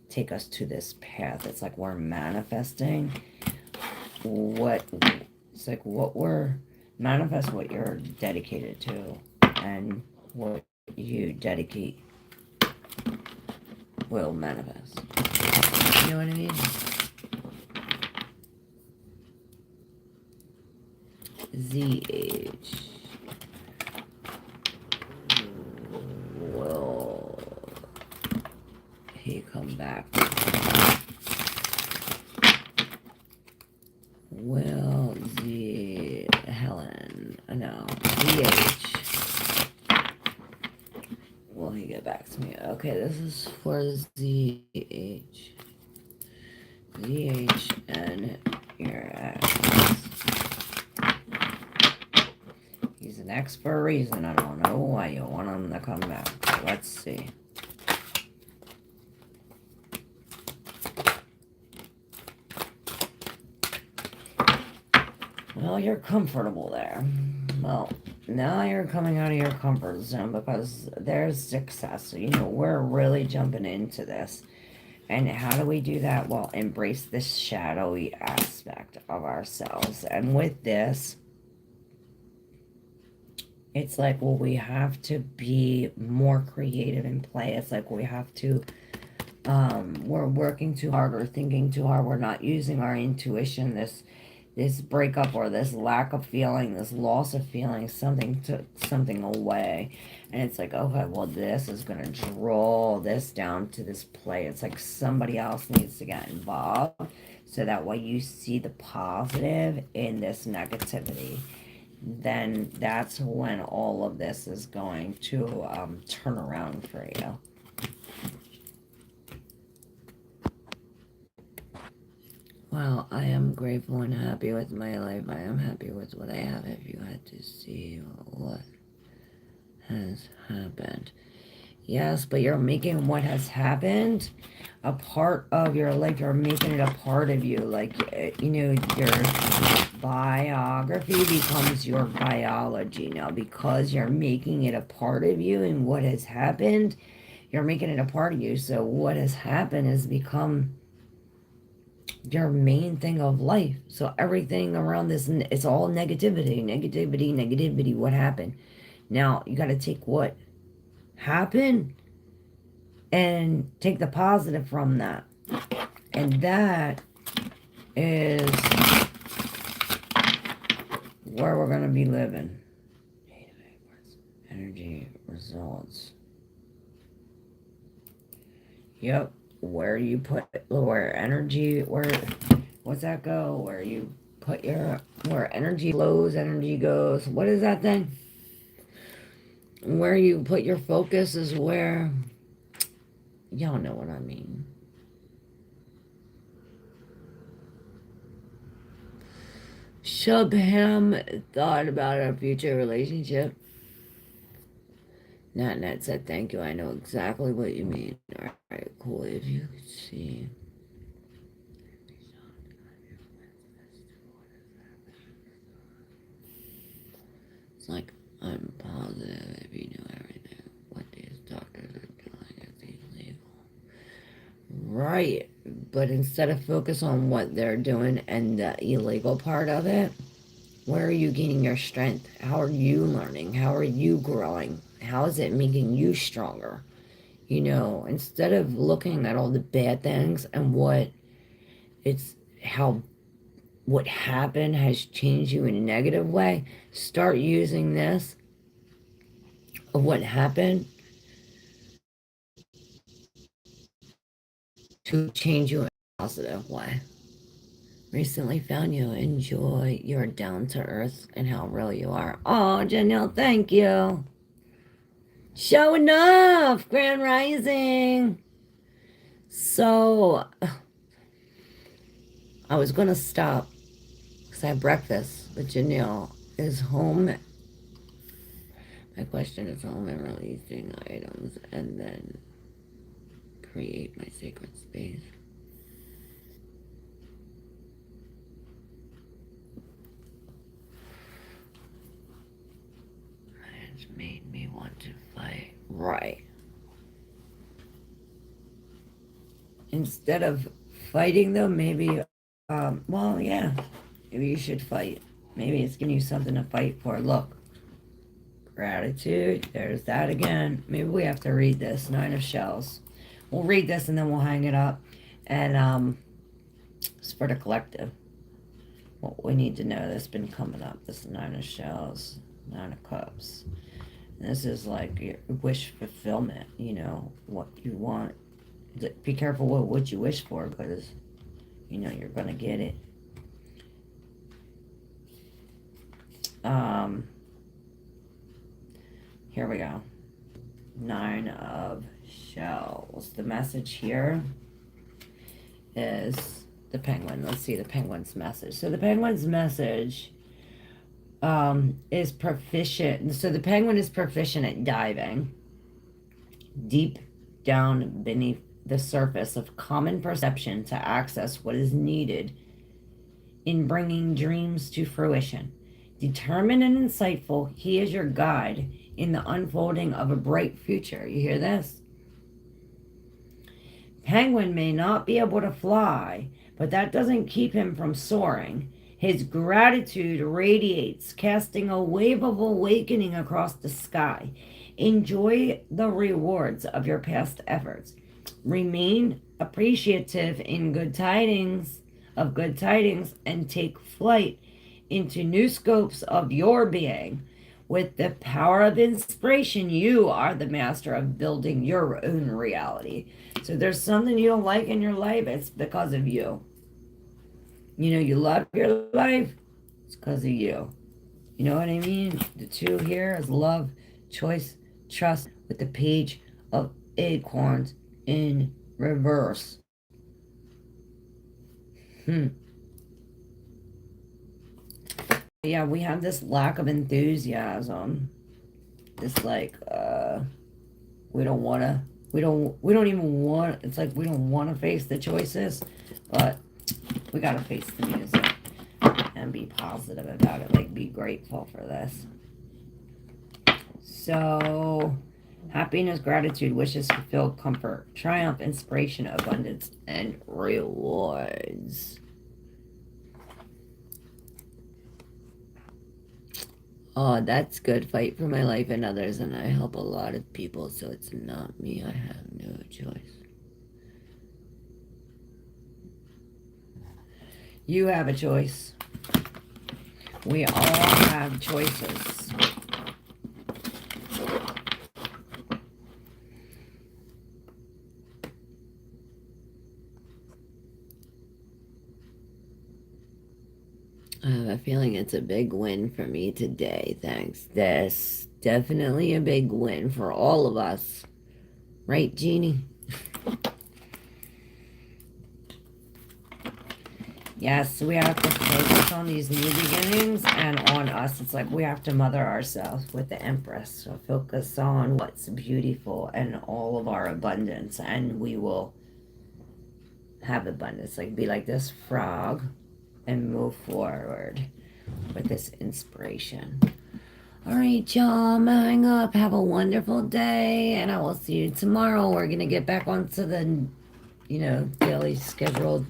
take us to this path. It's like we're manifesting it's like what we're manifest what you're dedicated to, and what you dedicate will manifest. You know what I mean? ZH will he come back? Will Helen, no, ZH, will he get back to me? Okay, this is for ZH. ZH and your ex. He's an ex for a reason. I don't know why you want him to come back. Let's see. Well, you're comfortable there. Well, now you're coming out of your comfort zone because there's success. So, you know, we're really jumping into this. And how do we do that? Well, embrace this shadowy aspect of ourselves. And with this, it's like, well, we have to be more creative and play. It's like we have to, we're working too hard or thinking too hard. We're not using our intuition, this breakup or this lack of feeling, this loss of feeling, something took something away. And it's like, okay, well, this is going to draw this down to this play. It's like somebody else needs to get involved so that way you see the positive in this negativity. Then that's when all of this is going to turn around for you. Well, I am grateful and happy with my life. I am happy with what I have. If you had to see what has happened. Yes, but you're making what has happened a part of your life. You're making it a part of you. Like, you know, your biography becomes your biology now because you're making it a part of you, and what has happened, you're making it a part of you. So what has happened has become your main thing of life. So everything around this, it's all negativity, negativity, negativity. What happened? Now you got to take what happened and take the positive from that. And that is where we're going to be living. Energy results. Yep. Where you put, where energy, what's that go? Where you put where energy flows, energy goes. What is that thing? Where you put your focus is where, y'all know what I mean. Shubham thought about our future relationship. Net said, thank you. I know exactly what you mean. Alright, cool. If you could see. It's like, I'm positive if you knew everything. What these doctors are doing is illegal. Right. But instead of focus on what they're doing and the illegal part of it, where are you gaining your strength? How are you learning? How are you growing? How is it making you stronger? You know, instead of looking at all the bad things and how what happened has changed you in a negative way, start using this of what happened to change you in a positive way. Recently found you. Enjoy your down to earth and how real you are. Oh, Janelle, thank you. Showing off, Grand Rising. So, I was going to stop because I have breakfast, but Janelle is home. My question is home and releasing items and then create my sacred space. It's made me want to fight. Right. Instead of fighting them, maybe, well, yeah, maybe you should fight. Maybe it's giving you something to fight for. Look, gratitude, there's that again. Maybe we have to read this, Nine of Shells. We'll read this and then we'll hang it up. And it's for the collective. What we need to know that's been coming up. This Nine of Shells, Nine of Cups. And this is like your wish fulfillment, you know, what you want. Be careful what you wish for because, you know, you're going to get it. Here we go. Nine of Shells. The message here is the penguin. Let's see the penguin's message. So the penguin's message is proficient. So the penguin is proficient at diving deep down beneath the surface of common perception to access what is needed in bringing dreams to fruition. Determined and insightful, he is your guide in the unfolding of a bright future. You hear this? Penguin may not be able to fly, but that doesn't keep him from soaring. His gratitude radiates, casting a wave of awakening across the sky. Enjoy the rewards of your past efforts. Remain appreciative in good tidings, and take flight into new scopes of your being. With the power of inspiration, you are the master of building your own reality. So there's something you don't like in your life, it's because of you. You know, you love your life, it's because of you. You know what I mean? The two here is love, choice, trust, with the page of acorns in reverse. Yeah, we have this lack of enthusiasm. This like, We don't want to, we don't even want, it's like we don't want to face the choices, but we got to face the music and be positive about it. Like, be grateful for this. So, happiness, gratitude, wishes fulfilled, comfort, triumph, inspiration, abundance, and rewards. Oh, that's good. Fight for my life and others, and I help a lot of people, so it's not me. I have no choice. You have a choice. We all have choices. I have a feeling it's a big win for me today, thanks. This definitely a big win for all of us. Right, Jeannie? Yes, we have to focus on these new beginnings and on us. It's like we have to mother ourselves with the Empress. So focus on what's beautiful and all of our abundance, and we will have abundance. Like, be like this frog and move forward with this inspiration. All right, y'all, I'm gonna hang up. Have a wonderful day, and I will see you tomorrow. We're gonna get back onto the, daily scheduled,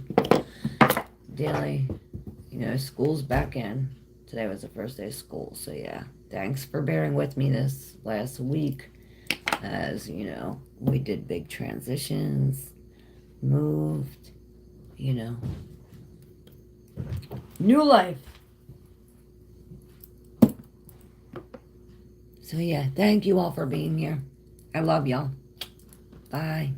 school's back in. Today was the first day of school, so yeah. Thanks for bearing with me this last week. As, we did big transitions, moved, new life. So yeah, thank you all for being here. I love y'all. Bye.